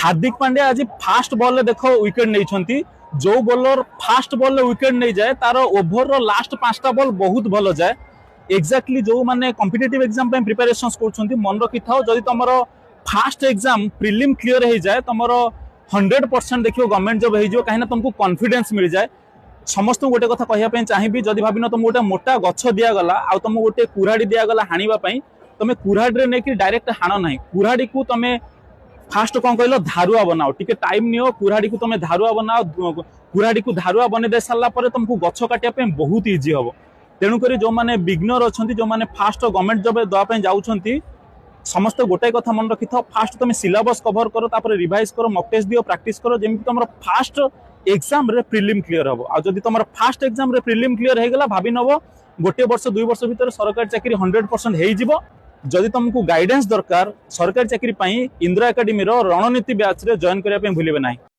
हार्दिक पांड्या आज fast ball देख wicket नहीं जो बोलर फास्ट बॉल विकेट नहीं जाए तार ओभर लास्ट 5टा बॉल बहुत भल जाए एक्जाक्टली जो माने कॉम्पिटिटिव एग्जाम प्रिपरेशन कर मन रखी था जदि तुम फास्ट एग्जाम प्रिलिम क्लियर हो जाए तुम 100% देखियो गवर्नमेंट जॉब हो कहीं तुमको कॉन्फिडेंस मिल जाए। समस्त गोटे कथा कहवाई चाहिए जदि भाव तुम गोटे मोटा गछ दिगला आ तुम गोटे कुराड़ी दिगला हाणवाई तुम कुराड़ी नहीं डायरेक्ट हाण ना कुराड़ी को तुम फास्ट कौन कहल धारुआ बनाओ टिके टाइम नियो कुराड़ी को तुम धारुआ बनाओ कुराड़ी को धारुआ बने दे सारा तुमको गछ काटिया बहुत इजी हम तेणुक जो मैंने बिगनर अच्छा जो मैंने फास्ट गवर्नमेंट जॉब देवाई जाऊँगी समस्त गोटाए कथा मन रखी था फास्ट तुम सिलेबस कवर कर तापर रिवाइज कर मॉक टेस्ट दियो प्रैक्टिस करो जमी तुम फास्ट एग्जाम रे प्रिलिम क्लियर हम आ जदि तुम फास्ट एग्जाम रे प्रिलिम क्लियर हो गला भाभी नब गोटे वर्ष 2 वर्ष भितर सरकारी चाकरी 100% हो जिवो। जदि तुमको गाइडेंस दरकार सरकारी चाकरी इंदिरा एकेडमी रणनीति बैच रे जॉइन करने भूलिबे नहीं।